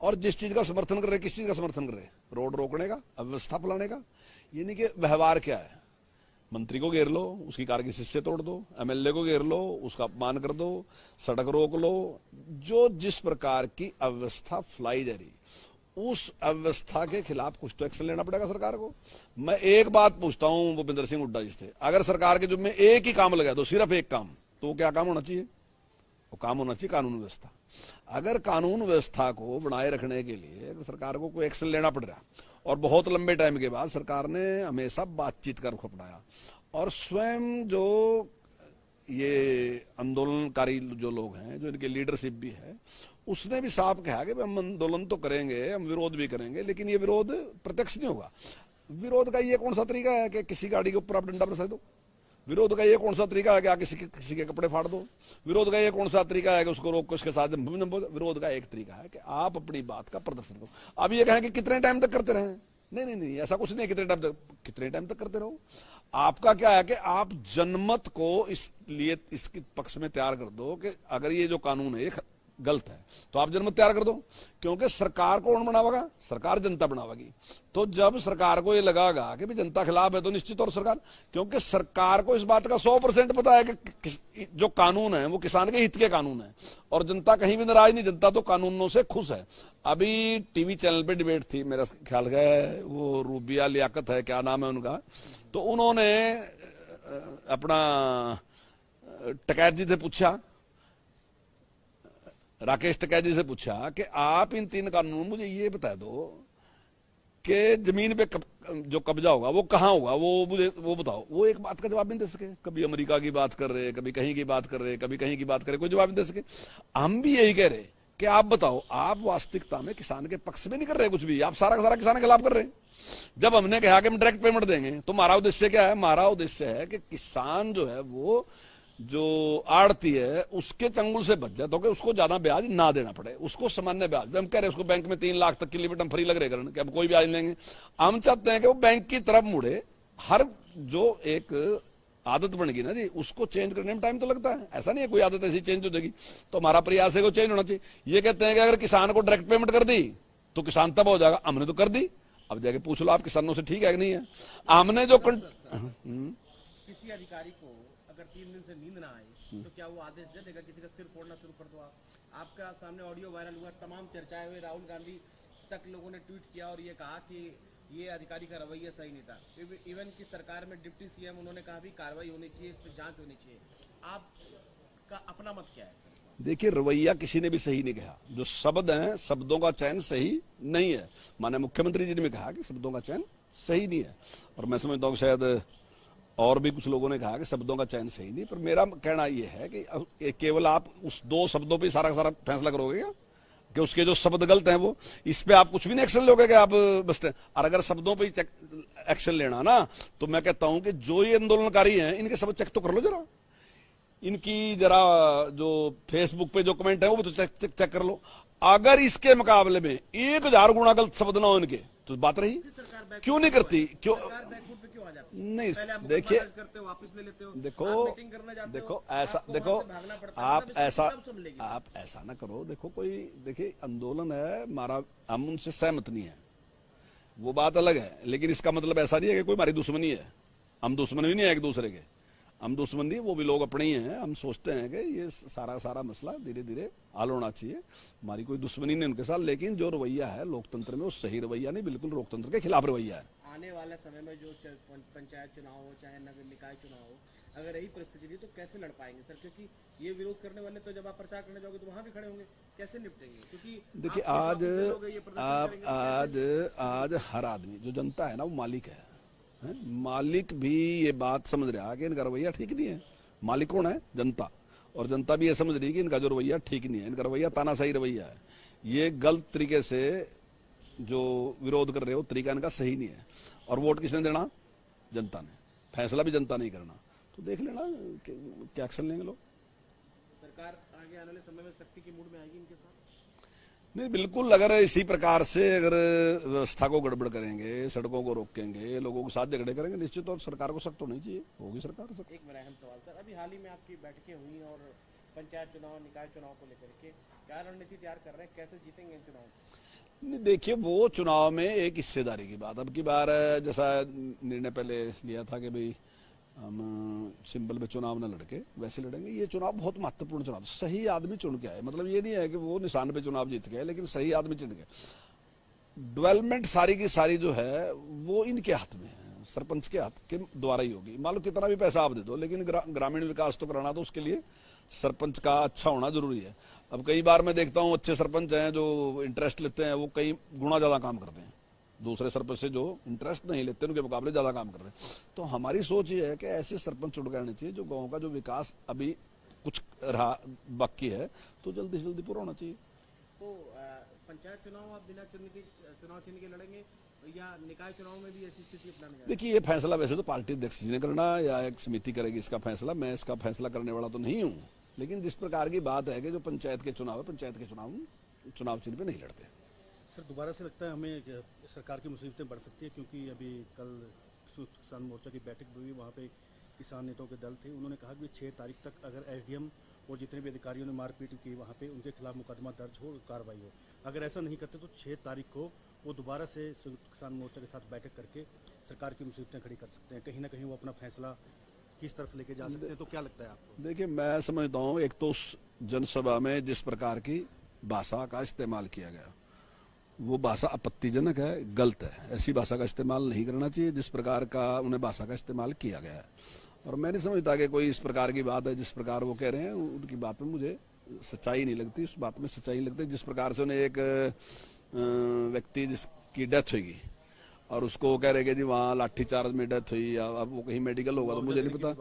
और जिस चीज का समर्थन कर रहे, किस चीज का समर्थन कर रहे? रोड रोकने का, अव्यवस्था फैलाने का। यानी कि व्यवहार क्या है? मंत्री को घेर लो, उसकी कार की शीशे तोड़ दो, एमएलए को घेर लो, उसका अपमान कर दो, सड़क रोक लो। जो जिस प्रकार की अव्यवस्था फैलाई जा रही, उस अव्यवस्था के खिलाफ कुछ तो एक्शन लेना पड़ेगा सरकार को। मैं एक बात पूछता हूं भूपेंद्र सिंह हुड्डा जी से, अगर सरकार के जुम्मे एक ही काम लगा दो, सिर्फ एक काम, तो वो क्या काम होना चाहिए? वो काम होना चाहिए कानून व्यवस्था। अगर कानून व्यवस्था को बनाए रखने के लिए अगर सरकार को कोई एक्शन लेना पड़ रहा, और बहुत लंबे टाइम के बाद सरकार ने हमेशा बातचीत का रुख अपनाया, और स्वयं जो ये आंदोलनकारी जो लोग हैं, जो इनके लीडरशिप भी है, उसने भी साफ कहा कि हम आंदोलन तो करेंगे, हम विरोध भी करेंगे, लेकिन ये विरोध प्रत्यक्ष नहीं होगा। विरोध का ये कौन सा तरीका है कि किसी गाड़ी के ऊपर आप डंडा बरसा दो? विरोध का ये कौन सा तरीका है कि किसी के कपड़े फाड़ दो? विरोध का ये कौन सा तरीका है कि उसको रोक कर उसके साथ? विरोध का एक तरीका है कि आप अपनी बात का प्रदर्शन करो। अब ये कहें कि कितने टाइम तक करते रहे? नहीं नहीं नहीं, ऐसा कुछ नहीं। कितने टाइम तक करते रहो? आपका क्या है कि आप जनमत को इसलिए इसके पक्ष में तैयार कर दो कि अगर ये जो कानून है ये गलत है, तो आप जनमत तैयार कर दो। क्योंकि सरकार कौन बनावेगा? सरकार जनता बनावेगी। तो जब सरकार को ये लगागा कि भी जनता खिलाफ है, तो निश्चित तौर सरकार, क्योंकि सरकार को इस बात का 100% पता है कि जो कानून है वो किसान के हित के कानून है, और जनता कहीं भी नाराज नहीं, जनता तो कानूनों से खुश है। अभी टीवी चैनल पे डिबेट थी, मेरा ख्याल है वो रूबिया लियाकत है, क्या नाम है उनका, तो उन्होंने अपना टकैत जी से पूछा, राकेश टिकैत जी से पूछा कि आप इन 3 कानूनों मुझे ये बता दो कि जमीन पे जो कब्जा होगा वो कहां होगा, वो मुझे वो बताओ। वो एक बात का जवाब नहीं दे सके। कभी अमेरिका की बात कर रहे, कभी कहीं की बात कर रहे, कभी कहीं की बात कर रहे, कोई जवाब नहीं दे सके। हम भी यही कह रहे कि आप बताओ, आप वास्तविकता में किसान के पक्ष में नहीं कर रहे कुछ भी, आप सारा का सारा किसान के खिलाफ कर रहे हैं। जब हमने कहा कि हम डायरेक्ट पेमेंट देंगे, तो हमारा उद्देश्य क्या है? हमारा उद्देश्य है कि किसान जो है वो जो आड़ती है उसके चंगुल से बच जाए, तो कि उसको ज्यादा ब्याज ना देना पड़े, उसको सामान्य ब्याज। हम कह रहे हैं उसको बैंक में 3 लाख तक की लिमिट हम फ्री लग रहे कि अब कोई ब्याज लेंगे। हम चाहते हैं कि वो बैंक की तरफ मुड़े। हर जो एक आदत बन गई ना जी, उसको चेंज करने में टाइम तो लगता है। ऐसा नहीं है कोई आदत ऐसी चेंज हो जाएगी। तो हमारा प्रयास है कि चेंज होना चाहिए। ये कहते हैं कि अगर किसान को डायरेक्ट पेमेंट कर दी तो किसान तब हो जाएगा। हमने तो कर दी, अब जाके पूछ लो आप किसानों से, ठीक है कि नहीं है? हमने जो किसी अधिकारी को अगर 3 दिन से नींद ना आए तो क्या वो आदेश दे देगा किसी का सिर फोड़ना शुरू कर दो? आपका सामने ऑडियो वायरल हुआ, तमाम चर्चाएं हुई, राहुल गांधी तक लोगों ने ट्वीट किया और ये कहा कि ये अधिकारी का रवैया सही नहीं था। इवन की सरकार में डिप्टी सीएम उन्होंने कहा भी कार्रवाई होनी चाहिए, इस पर जांच होनी चाहिए। आपका अपना मत क्या है सर? देखिए, रवैया किसी ने भी सही नहीं कहा। जो शब्द हैं, शब्दों का चयन सही नहीं है। माने मुख्यमंत्री जी ने भी कहा कि शब्दों का चयन सही नहीं है, और मैं समझता हूँ शायद और भी कुछ लोगों ने कहा कि शब्दों का चयन सही नहीं। पर मेरा कहना यह है कि केवल आप उस 2 शब्दों पे सारा सारा फैसला करोगे क्या कि उसके जो शब्द गलत हैं वो, इस पे आप कुछ भी नहीं एक्शन लोगे कि आप बस? और अगर शब्दों पे एक्शन लेना ना, तो मैं कहता हूं कि जो ये आंदोलनकारी हैं इनके शब्द चेक तो कर लो जरा। इनकी जरा जो फेसबुक पे जो कमेंट है वो भी तो चेक कर लो। अगर इसके मुकाबले में 1000 गुना गलत शब्द ना हो इनके, तो बात रही। क्यों नहीं करती? क्यों नहीं? देखिए, वापस ले लेते हो, देखो मीटिंग करने जाते देखो हो, ऐसा देखो, आप ऐसा ना करो। देखो कोई, देखिए आंदोलन है हमारा, हम उनसे सहमत नहीं है, वो बात अलग है। लेकिन इसका मतलब ऐसा नहीं है कि कोई हमारी दुश्मनी है। हम दुश्मन भी नहीं है एक दूसरे के, हम दुश्मन नहीं, वो भी लोग अपने ही हैं। हम सोचते हैं कि ये सारा मसला धीरे धीरे हल होना चाहिए। हमारी कोई दुश्मनी नहीं उनके साथ, लेकिन जो रवैया है लोकतंत्र में वो सही रवैया नहीं, बिल्कुल लोकतंत्र के खिलाफ रवैया है। आने वाले समय में जो पंचायत चुनाव हो चाहे नगर निकाय चुनाव हो, अगर यही परिस्थिति रही तो कैसे लड़ पाएंगे सर? क्योंकि ये विरोध करने वाले तो जब आप प्रचार करने जाओगे तो वहां भी खड़े होंगे, कैसे निपटेंगे? क्योंकि देखिए, आज हर आदमी, जो जनता है ना, वो मालिक है। मालिक भी ये बात समझ रहा है कि इनका रवैया ठीक नहीं है। मालिक कौन है? जनता। और जनता भी ये समझ रही है कि इनका जो रवैया ठीक नहीं है, इनका रवैया तानाशाही रवैया है। ये गलत तरीके से जो विरोध कर रहे हो, तरीका इनका सही नहीं है। और वोट किसने देना? जनता ने। फैसला भी जनता नहीं करना। तो देख लेना क्या एक्शन लेंगे लोग। सरकार आगे आने वाले समय में सख्ती की मूड में आएगी इनके साथ? नहीं, बिल्कुल। अगर इसी प्रकार से अगर व्यवस्था को गड़बड़ करेंगे, सड़कों को रोकेंगे, लोगों के साथ झगड़े करेंगे, निश्चित तौर सरकार को सख्त होनी चाहिए, होगी सरकार सख्त। एक मेरा अहम सवाल सर, अभी हाल ही में आपकी बैठकें हुई और पंचायत चुनाव निकाय चुनाव को लेकर के क्या रणनीति तैयार कर रहे हैं, कैसे जीतेंगे इन चुनाव? नहीं, देखिए वो चुनाव में एक हिस्सेदारी की बात। अब की बार जैसा निर्णय पहले लिया था कि भाई हम सिंपल में चुनाव न लड़के वैसे लड़ेंगे, ये चुनाव बहुत महत्वपूर्ण चुनाव, सही आदमी चुन के आए। मतलब ये नहीं है कि वो निशान पे चुनाव जीत गए, लेकिन सही आदमी चुन गए। डेवलपमेंट सारी की सारी जो है वो इनके हाथ में है, सरपंच के हाथ के द्वारा ही होगी। मान लो कितना भी पैसा आप दे दो, लेकिन ग्रामीण विकास तो कराना तो उसके लिए सरपंच का अच्छा होना जरूरी है। अब कई बार मैं देखता हूँ अच्छे सरपंच हैं जो इंटरेस्ट लेते हैं, वो कई गुना ज्यादा काम करते हैं दूसरे सरपंच से जो इंटरेस्ट नहीं लेते, उनके मुकाबले ज्यादा काम करते हैं। तो हमारी सोच ये है कि ऐसे सरपंच चुन के आने चाहिए जो गाँव का जो विकास अभी कुछ रहा बाकी है तो जल्दी से जल्दी पूरा होना चाहिए। तो पंचायत चुनाव आप बिना चुनाव चिन्ह के लड़ेंगे या निकाय चुनाव में भी ऐसी स्थिति अपनाने? देखिए ये फैसला वैसे तो पार्टी अध्यक्ष जी ने करना या एक समिति करेगी इसका फैसला, मैं इसका फैसला करने वाला तो नहीं हूँ। लेकिन जिस प्रकार की बात है कि जो पंचायत के चुनाव है, पंचायत के चुनाव चिन्ह पे नहीं लड़ते। सर दोबारा से लगता है हमें सरकार की मुसीबतें बढ़ सकती है, क्योंकि अभी कल किसान मोर्चा की बैठक हुई, वहाँ पे किसान नेताओं के दल थे, उन्होंने कहा कि 6 तारीख तक अगर एसडीएम और जितने भी अधिकारियों ने मारपीट की वहाँ पे उनके खिलाफ मुकदमा दर्ज हो, कार्रवाई हो। अगर ऐसा नहीं करते तो 6 तारीख को वो दोबारा से किसान मोर्चा के साथ बैठक करके सरकार की मुसीबतें खड़ी कर सकते हैं। कहीं ना कहीं वो अपना फैसला किस तरफ लेके जा सकते हैं, तो क्या लगता है आपको? देखिए मैं समझता हूँ एक तो उस जनसभा में जिस प्रकार की भाषा का इस्तेमाल किया गया वो भाषा आपत्तिजनक है, गलत है। ऐसी भाषा का इस्तेमाल नहीं करना चाहिए जिस प्रकार का उन्हें भाषा का इस्तेमाल किया गया है। और मैं नहीं समझता कि कोई इस प्रकार की बात है जिस प्रकार वो कह रहे हैं, उनकी बात में मुझे सच्चाई नहीं लगती। उस बात में सच्चाई लगती है जिस प्रकार से उन्हें एक व्यक्ति जिसकी डेथ होगी और उसको कह रहे कि जी वहाँ लाठीचार्ज में डेथ हुई, या अब वो कहीं मेडिकल होगा तो मुझे नहीं पता,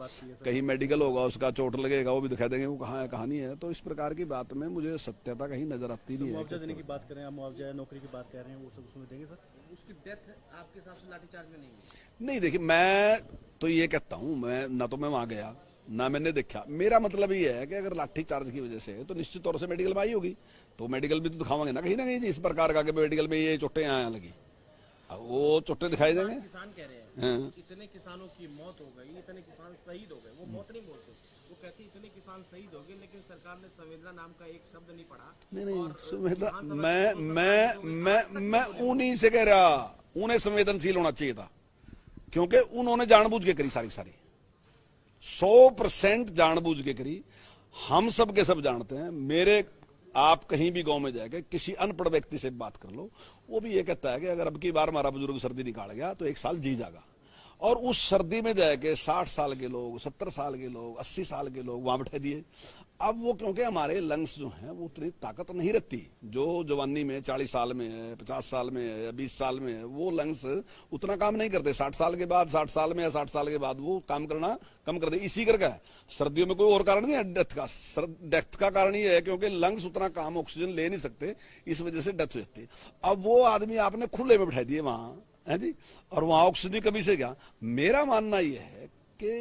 कहीं मेडिकल होगा उसका चोट लगेगा वो भी दिखा देंगे वो कहाँ है कहाँ नहीं है। तो इस प्रकार की बात में मुझे सत्यता कहीं नजर आती नहीं है। मुआवजा देने की बात करें, मुआवजा या नौकरी की बात कर रहे हैं, वो सब उसमें देंगे सर? उसकी डेथ आपके हिसाब से लाठीचार्ज में नहीं है? नहीं देखिए मैं तो ये कहता हूँ, मैं ना तो मैं वहां गया ना मैंने देखा, मेरा मतलब ये है कि अगर लाठी चार्ज की वजह से तो निश्चित तौर से मेडिकल में आई होगी तो मेडिकल भी तो दिखावांगे ना कहीं इस प्रकार का कि मेडिकल में ये चोटें यहाँ लगी, वो चोटें दिखाई देंगे। किसान कह रहे हैं इतने किसानों की मौत हो गई, इतने किसान शहीद हो गए, वो मौत नहीं बोलते, वो कहते इतने किसान शहीद हो गए, लेकिन सरकार ने संवेदना नाम का एक शब्द नहीं पढ़ा। नहीं संवेदना मैं उन्हीं से कह रहा, उन्हें संवेदनशील होना चाहिए था क्योंकि उन्होंने जानबूझ के करी सारी 100% जानबूझ के करी। हम सब के सब जानते हैं, मेरे आप कहीं भी गांव में जाके किसी अनपढ़ व्यक्ति से बात कर लो, वो भी ये कहता है कि अगर अब की बार हमारा बुजुर्ग सर्दी निकाल गया तो 1 साल जी जाएगा। और उस सर्दी में जाके 60 साल के लोग, 70 साल के लोग, 80 साल के लोग वहां बैठा दिए। अब वो क्योंकि हमारे लंग्स जो हैं वो उतनी ताकत नहीं रहती, जो जवानी में 40 साल में है, 50 साल में है या 20 साल में है, वो लंग्स उतना काम नहीं करते। 60 साल के बाद, 60 साल में या 60 साल के बाद वो काम करना कम कर दे। इसी करके सर्दियों में कोई और कारण नहीं है डेथ का। डेथ का कारण ये है क्योंकि लंग्स उतना काम ऑक्सीजन ले नहीं सकते, इस वजह से डेथ हो जाती है। अब वो आदमी आपने खुले में बैठा दिए वहां है जी, और वहां ऑक्सीजन कभी से क्या। मेरा मानना यह है कि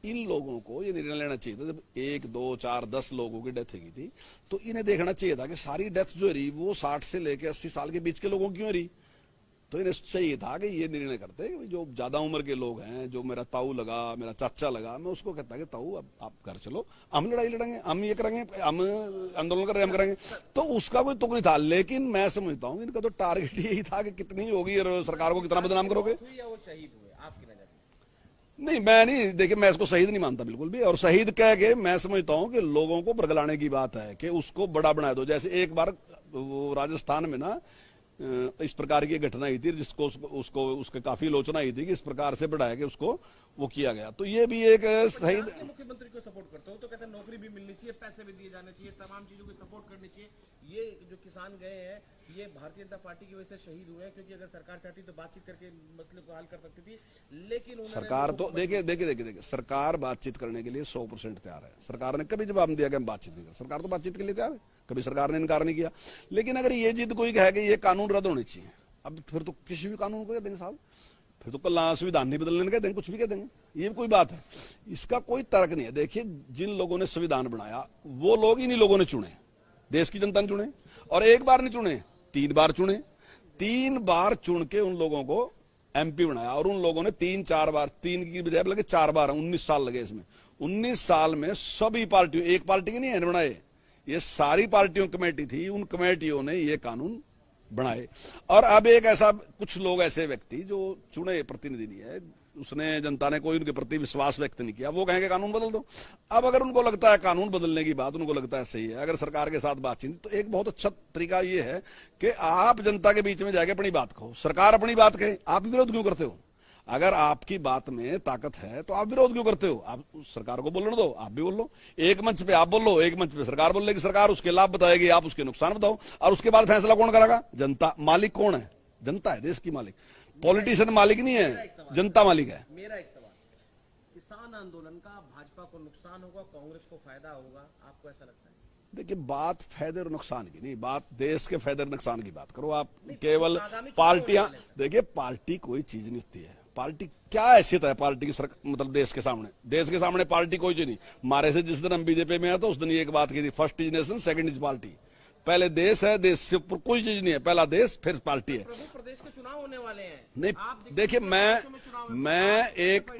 इन लोगों को ये निर्णय लेना चाहिए था, जब 1, 2, 4, 10 लोगों की डेथ हुई थी तो इन्हें देखना चाहिए था कि सारी डेथ जो रही वो 60 से लेकर 80 साल के बीच के लोगों की क्यों रही। तो इन्हें चाहिए था कि ये निर्णय करते कि जो ज्यादा उम्र के लोग हैं, जो मेरा ताऊ लगा, मेरा चाचा लगा, मैं उसको कहता कि ताऊ अब आप घर चलो, हम लड़ाई लड़ेंगे, हम ये करेंगे, हम आंदोलन कर रहे हम करेंगे। तो उसका कोई तुक नहीं था। लेकिन मैं समझता हूँ इनका तो टारगेट यही था कि कितनी होगी और सरकार को कितना बदनाम करोगे। या वो शहीद हुए आपकी नजर में? नहीं मैं नहीं, देखिए मैं इसको शहीद नहीं मानता बिल्कुल भी। और शहीद कह के मैं समझता हूं कि लोगों को बरगलाने की बात है कि उसको बड़ा बना दो। जैसे एक बार वो राजस्थान में ना इस प्रकार की घटना हुई थी जिसको उसको उसके काफी आलोचना हुई थी कि इस प्रकार से बढ़ाया कि उसको वो किया गया। तो ये भी एक शहीद। मुख्यमंत्री को सपोर्ट करते हो तो कहते हैं नौकरी भी मिलनी चाहिए, पैसे भी दिए जाने चाहिए, तमाम चीजों को सपोर्ट करनी चाहिए। ये जो किसान गए हैं ये भारतीय जनता पार्टी की वजह से शहीद हुए हैं, क्योंकि अगर सरकार चाहती तो बातचीत करके मसले को हल कर सकती थी, लेकिन सरकार तो देखिए सरकार बातचीत करने के लिए 100% तैयार है। सरकार ने कभी जवाब दिया कि हम बातचीत नहीं कर, सरकार तो बातचीत के लिए तैयार है, कभी सरकार ने इनकार नहीं किया। लेकिन अगर ये जिद कोई कहे कि ये कानून रद्द होने चाहिए, अब फिर तो किसी भी कानून को कह देंगे साहब, फिर तो कल संविधान नहीं बदलने कह देंगे, कुछ भी कह देंगे, ये कोई बात है। इसका कोई तर्क नहीं है। देखिए जिन लोगों ने संविधान बनाया वो लोग इन्हीं लोगों ने चुने, देश की जनता ने चुने, और एक बार नहीं चुने, 3 बार चुने। 3 बार चुन के उन लोगों को एमपी बनाया, और उन लोगों ने 3-4 बार, 3 की बजाय लगे 4 बार, 19 साल लगे इसमें। 19 साल में सभी पार्टियों, एक पार्टी के नहीं है बनाए, ये सारी पार्टियों कमेटी थी, उन कमेटियों ने ये कानून बनाए। और अब एक ऐसा, कुछ लोग ऐसे व्यक्ति जो चुने प्रतिनिधि नहीं है, उसने, जनता ने कोई उनके प्रति विश्वास व्यक्त नहीं किया, वो कहेंगे कानून बदल दो। अब अगर उनको लगता है कानून बदलने की बात उनको लगता है सही है, अगर सरकार के साथ बातचीत, तो एक बहुत अच्छा तरीका ये है कि आप जनता के बीच में जाके अपनी बात कहो, सरकार अपनी बात कहे, आप विरोध क्यों करते हो? अगर आपकी बात में ताकत है तो आप विरोध क्यों करते हो? आप सरकार को बोलने दो, आप भी बोल लो, एक मंच पे आप बोल लो, एक मंच पे सरकार बोल लेगी, सरकार उसके लाभ बताएगी, आप उसके नुकसान बताओ, और उसके बाद फैसला कौन करेगा? जनता। मालिक कौन है? जनता है, देश की मालिक। पॉलिटिशियन मालिक नहीं है, जनता मालिक है। मेरा एक सवाल, किसान आंदोलन का भाजपा को नुकसान होगा, कांग्रेस को फायदा होगा, आपको ऐसा लगता है? देखिए, बात फायदे और नुकसान की नहीं, बात देश के फायदे और नुकसान की बात करो। आप नहीं, केवल आगामी चुनाव पार्टियां, होने वाले हैं। देखिए पार्टी कोई चीज नहीं होती है। पार्टी क्या हैसियत है पार्टी की? मतलब देश के सामने, देश के सामने पार्टी कोई चीज नहीं। मारे से जिस दिन हम बीजेपी में आए तो उस दिन ये एक बात की थी, first is nation, second is party. पहले देश है, देश से ऊपर कोई चीज नहीं है, पहला देश फिर पार्टी है। प्रभु, प्रदेश के चुनाव होने वाले हैं। नहीं, आप देखिए, देशों में चुनाव है,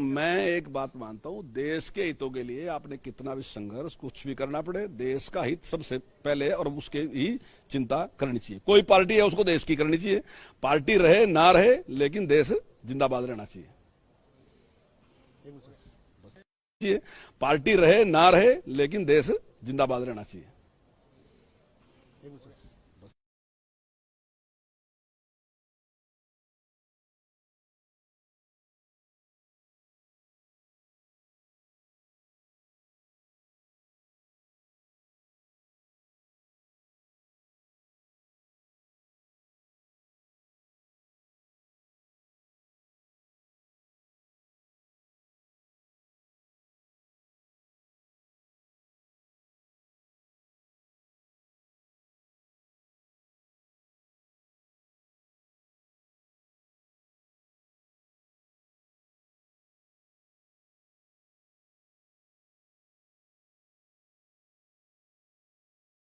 मैं एक बात मानता हूं, देश के हितों के लिए आपने कितना भी संघर्ष, कुछ भी करना पड़े, देश का हित सबसे पहले और उसके ही चिंता करनी चाहिए। कोई पार्टी है उसको देश की करनी चाहिए, पार्टी रहे ना रहे, लेकिन देश जिंदाबाद रहना चाहिए। पार्टी रहे ना रहे, लेकिन देश जिंदाबाद रहना चाहिए।